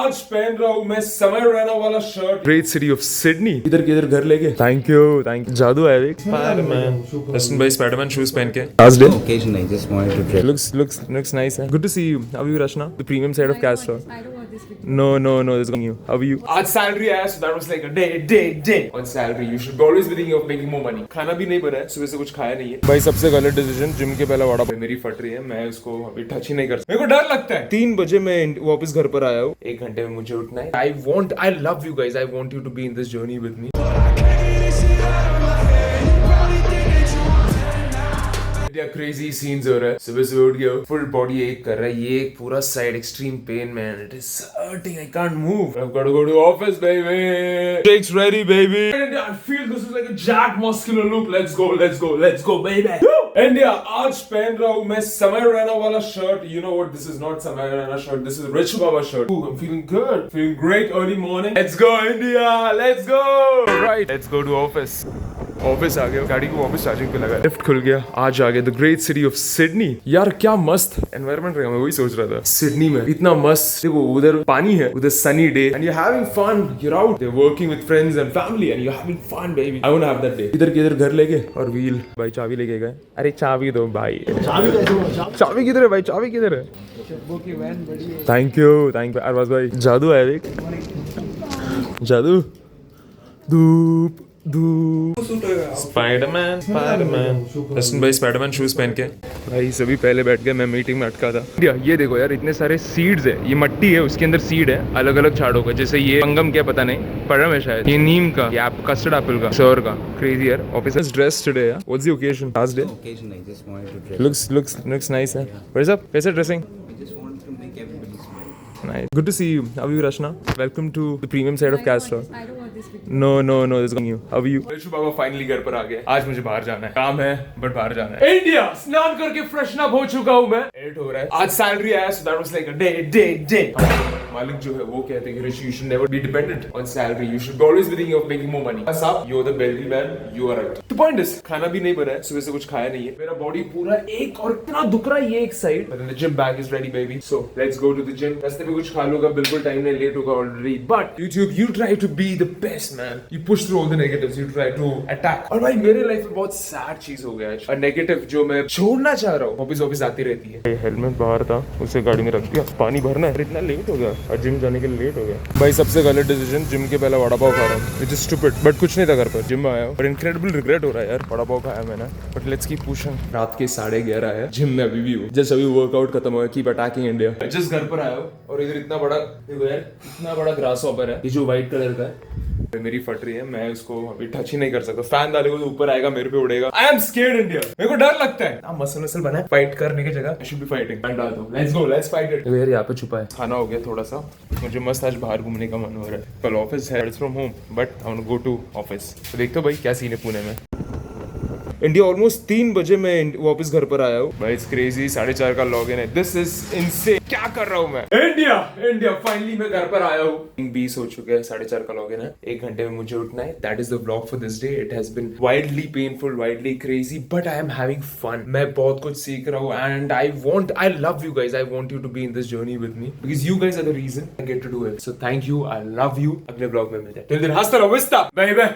आज पहन रहा हूँ मैं समय रैना वाला shirt. Great city of Sydney. इधर किधर घर लेके। थैंक यू जादू है देख। स्पाइडरमैन जस्टिन भाई स्पाइडरमैन शूज पहन के last day occasion I just wanted to try. looks nice है। Good to see you. How are you Rashna? The premium side of Castro. I don't want this video. No, this is you. How are you? आज salary आया so that was like a day. On salary you should always be thinking of making more money. खाना भी नहीं बना है, सुबह से कुछ खाया नहीं है। भाई सबसे गलत डिसीजन, जिम के पहले वड़ा पाव मेरी फट रही है, मैं उसको अभी टच ही नहीं कर सकता। मेरे को डर लगता है। 3 बजे मैं वापस घर पर आया हूँ, 1 घंटे में मुझे उठना है। I love you guys. I want you to be in this journey with me. Crazy scenes हो रहा है। सुबह से उठ गया, फुल बॉडी एक कर रहा है, ये एक पूरा side extreme pain man, it is hurting, I can't move. I've got to go to office baby. Shakes ready baby. I feel this is like a jack muscular loop. Let's go baby. India आज पहन रहा हूँ मैं समय रैना वाला shirt. You know what, this is not समय Raina shirt, this is Rich Baba shirt. Ooh, I'm feeling good, feeling great early morning. Let's go India, let's go. Right, let's go to office. Office आ गया, गाड़ी को वापस charging पे लगा, lift खुल गया, आज आ गया the great city of Sydney. यार क्या मस्त एनवायरनमेंट रहेगा, मैं वही सोच रहा था। सिडनी में इतना मस्त, देखो उधर पानी है, उधर sunny day and you are having fun, you are out, you are working with friends and family and you are having fun baby. I want to have that day. इधर किधर घर लेके और व्हील, भाई चाबी लेके गए। अरे चाबी दो भाई। चाबी किधर है भाई, चाबी किधर है? थैंक यू अरबाज भाई। जादू है देख, जादू। धूप स्पाइडरमैन जस्टिन भाई स्पाइडरमैन शूज पहन के भाई सभी पहले बैठ गए, मैं मीटिंग में अटका था। ये देखो यार, इतने सारे सीड्स है, ये मिट्टी है, उसके अंदर सीड है अलग अलग झाड़ों का, जैसे ये पंगम क्या पता नहीं, परम है शायद, ये नीम का, ये कस्टर्ड एप्पल का, श्योर का। क्रेजी यार। ऑफिस ड्रेस टुडे यार, what's the occasion? Last day. Occasion I just wanted to try. looks nice है। व्हाट्स अप, कैसे dressing? I just wanted to make everybody smile. Nice. Good to see you. How are you, Rashna? Welcome to the premium side of Castro. I don't want this video. No, this is you. How are you? Rishu Baba finally घर पर आ गए। आज मुझे बाहर जाना है, काम है बट बाहर जाना है। इंडिया स्नान करके फ्रेशन अप हो चुका हूँ मैं। 8 हो रहा है। आज सैलरी आया so that was like a day. मालिक जो है वो कहते हैं कि ऋषि, you should never be dependent on salary. You should always be thinking of making more money. बस आप, you're the belly man, you are right. The point is, खाना भी नहीं बना है, सुबह से कुछ खाया नहीं है, मेरा बॉडी पूरा एक और इतना दुख रहा है, ये एक side. But then the gym bag is ready baby. So let's go to the gym. रास्ते में कुछ खा लूंगा, बिल्कुल टाइम नहीं, लेट होगा already. But YouTube, you try to be the best man. You push through all the negatives. You try to attack. और भाई मेरे लाइफ में बहुत सैड चीज हो गया है, और नेगेटिव जो मैं छोड़ना चाह रहा हूँ, वापस आती रहती है। हेलमेट बाहर था, उसे गाड़ी में रख दिया, पानी भरना है, इतना लेट हो गया और जिम जाने के लिए लेट हो गया। भाई सबसे गलत डिसीजन, जिम के पहले वड़ा पाव खा रहा हूँ, विच इज स्टूपिड, बट कुछ नहीं था घर पर, जिम में आया हूँ और इनक्रेडिबल रिग्रेट हो रहा है यार, वड़ा पाव खाया मैंने। But let's keep pushing. रात के 11:30 है, जिम में अभी भी हूँ, जस्ट अभी वर्कआउट खत्म हुआ, कीप अटैकिंग इंडिया। जस्ट घर पर आया हूँ और इधर इतना बड़ा, देखो यार इतना बड़ा ग्रास हॉपर है, ये जो व्हाइट कलर का है, मेरी फट रही है, मैं उसको अभी टच ही नहीं कर सकता। फैन डालेगा तो ऊपर आएगा, मेरे पे उड़ेगा। आई एम स्केर्ड इंडिया, मेरे को डर लगता है। मसल बना है, फाइट करने की जगह I should be fighting. Fan डालता हूं, let's go, let's fight it. यार यहाँ पे छुपा है, खाना हो गया थोड़ा सा, मुझे मस्त आज बाहर घूमने का मन हो रहा है। कल ऑफिस है, it's from home but I want to go to office. तो देखते हो भाई क्या सीन है पुणे में। इंडिया ऑलमोस्ट 3 बजे मैं वापस घर पर आया हूँ भाई, इट्स क्रेजी। 4:30 का लॉग इन है, दिस इज इनसेन। क्या कर रहा हूँ मैं? इंडिया फाइनली मैं घर पर आया हूँ। 20 हो चुके हैं, 4:30 का लॉग इन है, 1 घंटे में मुझे उठना है। That is the vlog for this day. It has been wildly painful, wildly crazy, but I am having fun. मैं बहुत कुछ सीख रहा हूँ and I love you guys. I want you to be in this journey with me, because you guys are the reason I get to do it. So thank you, I love you. अगले blog में मिलते हैं, till then हंसता रहो, vista bye bye.